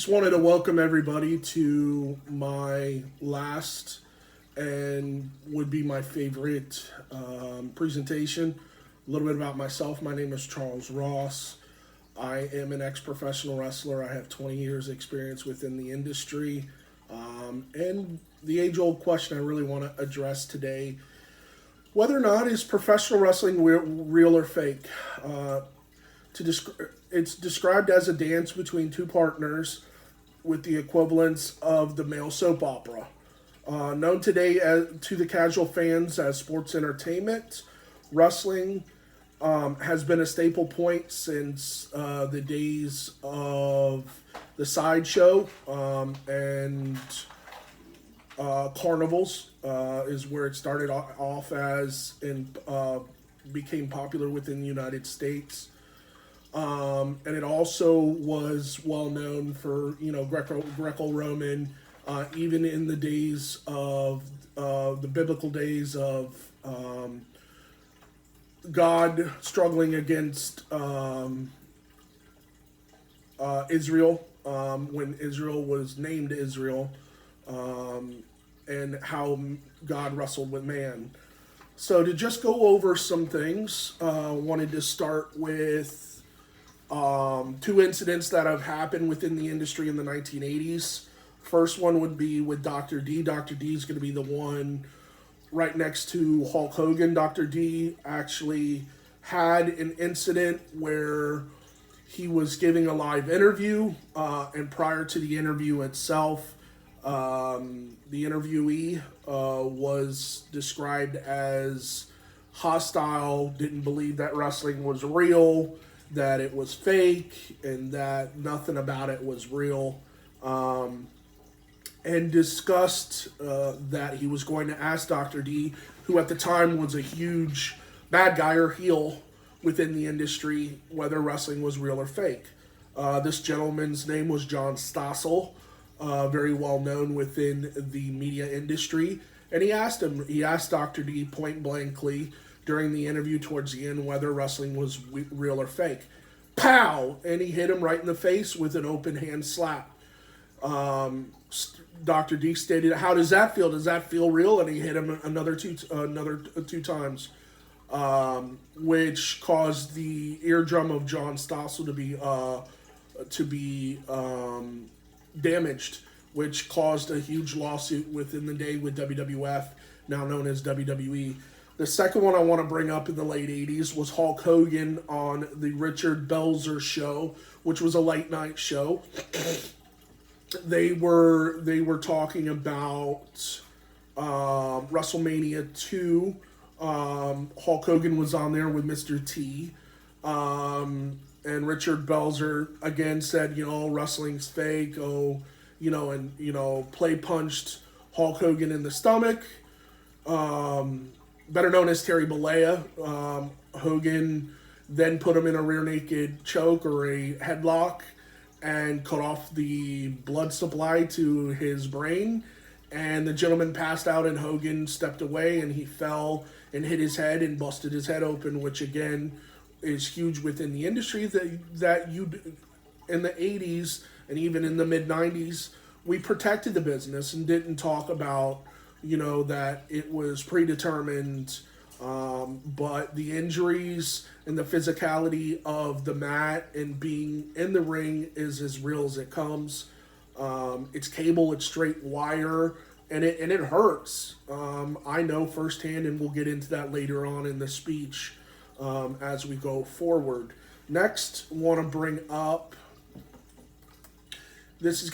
Just wanted to welcome everybody to my last and would be my favorite presentation. A little bit about myself. My name is Charles Ross. I am an ex-professional wrestler. I have 20 years experience within the industry. And the age-old question I really want to address today, whether or not is professional wrestling real or fake? It's described as a dance between two partners with the equivalence of the male soap opera. Known today to the casual fans as sports entertainment, wrestling has been a staple point since the days of the sideshow and carnivals is where it started off as and became popular within the United States. And it also was well known for Greco-Roman, even in the days of the biblical days of God struggling against Israel when Israel was named Israel, and how God wrestled with man. So to just go over some things, wanted to start with two incidents that have happened within the industry in the 1980s. First one would be with Dr. D. Dr. D is going to be the one right next to Hulk Hogan. Dr. D actually had an incident where he was giving a live interview, and prior to the interview itself, the interviewee was described as hostile, didn't believe that wrestling was real, that it was fake, and that nothing about it was real, and discussed that he was going to ask Dr. D, who at the time was a huge bad guy or heel within the industry, whether wrestling was real or fake. This gentleman's name was John Stossel, very well known within the media industry, and he asked Dr. D point blankly during the interview towards the end whether wrestling was real or fake. Pow! And he hit him right in the face with an open hand slap. Dr. D stated, "How does that feel? Does that feel real?" And he hit him another two times, which caused the eardrum of John Stossel to be damaged, which caused a huge lawsuit within the day with WWF, now known as WWE. The second one I want to bring up in the late 80s was Hulk Hogan on the Richard Belzer show, which was a late night show. They were talking about WrestleMania 2. Hulk Hogan was on there with Mr. T. And Richard Belzer again said, wrestling's fake. Play punched Hulk Hogan in the stomach. Better known as Terry Bollea. Hogan then put him in a rear naked choke or a headlock and cut off the blood supply to his brain. And the gentleman passed out, and Hogan stepped away, and he fell and hit his head and busted his head open, which again is huge within the industry. That you in the 80s and even in the mid 90s, we protected the business and didn't talk about that it was predetermined, but the injuries and the physicality of the mat and being in the ring is as real as it comes. It's cable, it's straight wire, and it hurts. I know firsthand, and we'll get into that later on in the speech as we go forward. Next, want to bring up. This is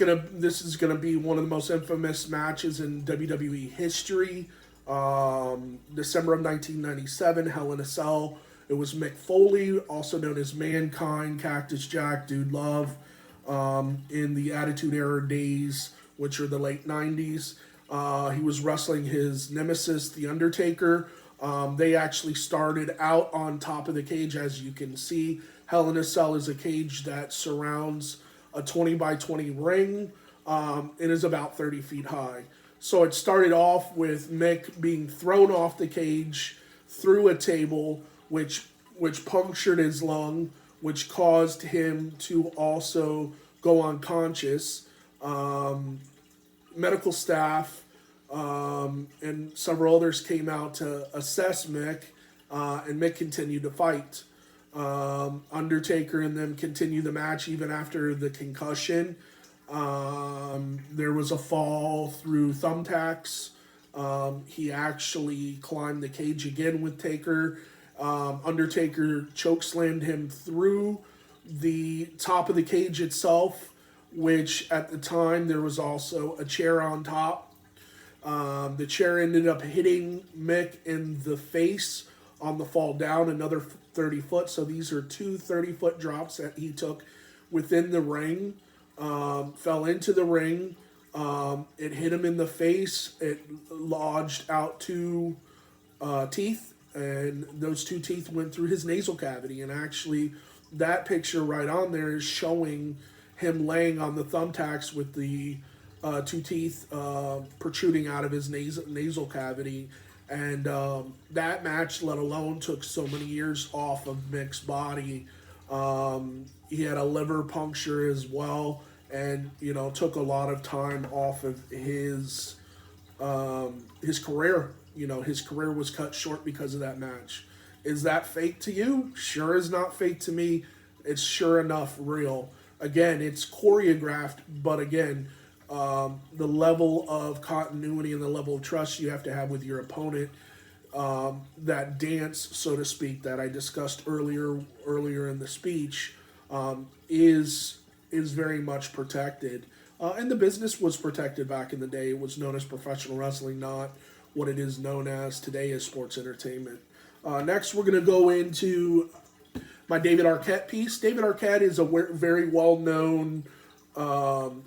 gonna be one of the most infamous matches in WWE history. December of 1997, Hell in a Cell. It was Mick Foley, also known as Mankind, Cactus Jack, Dude Love, in the Attitude Era days, which are the late 90s. He was wrestling his nemesis, The Undertaker. They actually started out on top of the cage, as you can see. Hell in a Cell is a cage that surrounds a 20 by 20 ring. It is about 30 feet high. So it started off with Mick being thrown off the cage through a table, which punctured his lung, which caused him to also go unconscious. Medical staff and several others came out to assess Mick, and Mick continued to fight. Undertaker and them continued the match even after the concussion. There was a fall through thumbtacks. He actually climbed the cage again with Taker. Undertaker chokeslammed him through the top of the cage itself, which at the time there was also a chair on top. The chair ended up hitting Mick in the face on the fall down, another 30 foot. So these are two 30-foot drops that he took within the ring. Fell into the ring. It hit him in the face. It lodged out two teeth, and those two teeth went through his nasal cavity. And actually, that picture right on there is showing him laying on the thumbtacks with the two teeth protruding out of his nasal cavity. And that match, let alone, took so many years off of Mick's body. He had a liver puncture as well, and took a lot of time off of his career. His career was cut short because of that match. Is that fake to you? Sure is not fake to me. It's sure enough real. Again, it's choreographed, but again, the level of continuity and the level of trust you have to have with your opponent, that dance, so to speak, that I discussed earlier in the speech, is very much protected. And the business was protected back in the day. It was known as professional wrestling, not what it is known as today as sports entertainment. Next, we're going to go into my David Arquette piece. David Arquette is a very well-known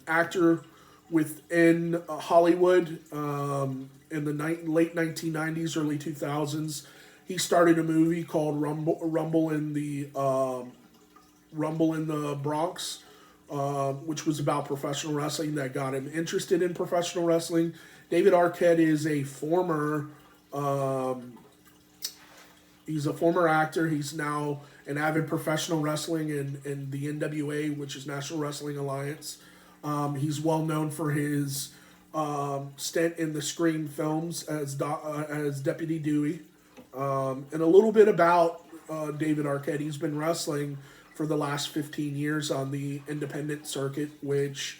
actor within Hollywood in the late 1990s, early 2000s. He started a movie called Rumble in the Bronx, which was about professional wrestling that got him interested in professional wrestling. David Arquette is a former actor. He's now an avid professional wrestling in the NWA, which is National Wrestling Alliance. He's well known for his stint in the Scream films as Deputy Dewey. And a little bit about David Arquette. He's been wrestling for the last 15 years on the independent circuit, which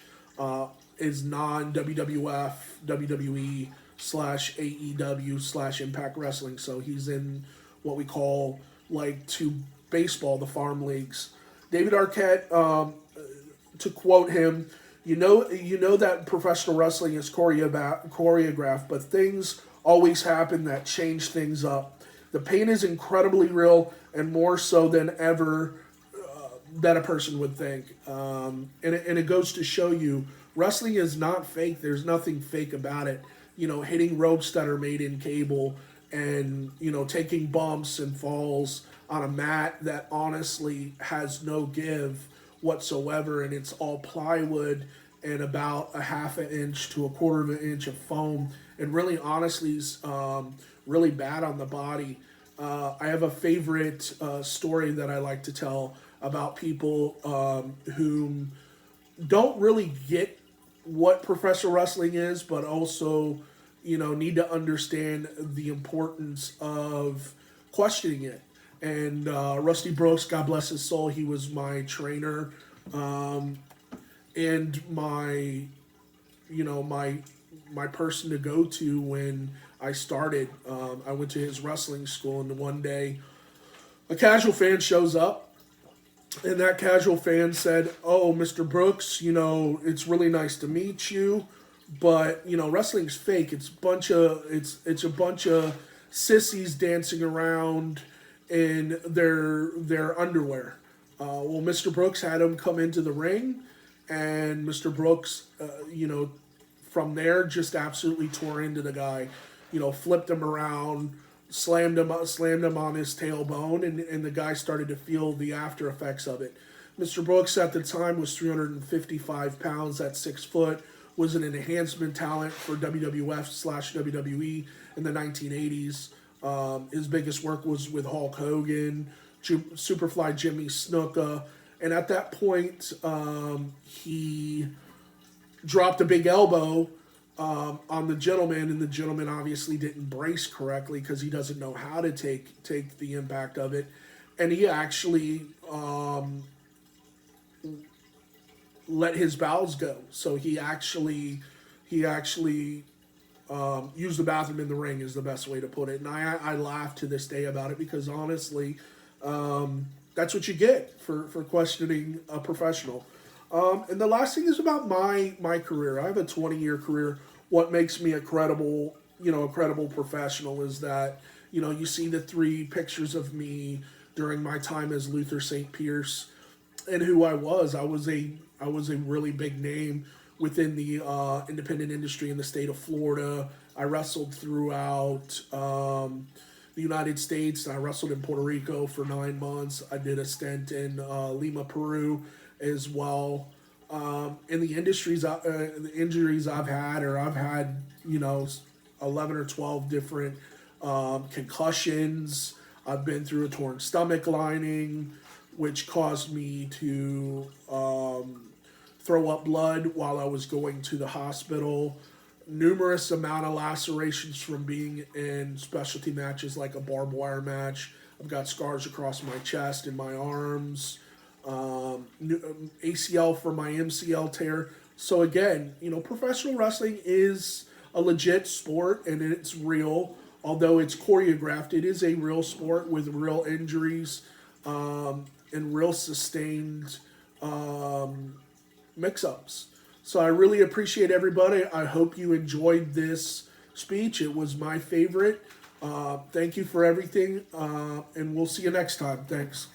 is non-WWF, WWE /AEW /Impact Wrestling. So he's in what we call, like, to baseball, the farm leagues. David Arquette, to quote him, you know that professional wrestling is choreographed, but things always happen that change things up. The pain is incredibly real, and more so than ever that a person would think. And it goes to show you, wrestling is not fake. There's nothing fake about it. Hitting ropes that are made in cable, and taking bumps and falls on a mat that honestly has no give whatsoever, and it's all plywood and about a half an inch to a quarter of an inch of foam, and really honestly is really bad on the body. I have a favorite story that I like to tell about people who don't really get what professional wrestling is, but also need to understand the importance of questioning it. And Rusty Brooks, God bless his soul, he was my trainer, and my person to go to when I started. I went to his wrestling school, and one day a casual fan shows up, and that casual fan said, "Oh, Mr. Brooks, it's really nice to meet you, but wrestling's fake. It's a bunch of sissies dancing around in their underwear." Well, Mr. Brooks had him come into the ring, and Mr. Brooks, from there just absolutely tore into the guy, flipped him around, slammed him on his tailbone, and the guy started to feel the after effects of it. Mr. Brooks at the time was 355 pounds at 6 foot, was an enhancement talent for WWF /WWE in the 1980s. His biggest work was with Hulk Hogan, Superfly Jimmy Snuka, And at that point, he dropped a big elbow on the gentleman, and the gentleman obviously didn't brace correctly because he doesn't know how to take the impact of it, and he actually let his bowels go. So he actually used the bathroom in the ring is the best way to put it. And I laugh to this day about it because honestly, that's what you get for questioning a professional. And the last thing is about my career. I have a 20-year career. What makes me a credible professional is that, you see the 3 pictures of me during my time as Luther St. Pierce and who I was. I was a really big name within the independent industry in the state of Florida. I wrestled throughout the United States. I wrestled in Puerto Rico for 9 months. I did a stint in Lima, Peru, as well. In the the injuries I've had, or I've had, 11 or 12 different concussions. I've been through a torn stomach lining, which caused me to throw up blood while I was going to the hospital. Numerous amount of lacerations from being in specialty matches like a barbed wire match. I've got scars across my chest and my arms. ACL for my MCL tear. So again, professional wrestling is a legit sport and it's real. Although it's choreographed, it is a real sport with real injuries and real sustained mix-ups. So I really appreciate everybody. I hope you enjoyed this speech. It was my favorite. Thank you for everything, and we'll see you next time. Thanks.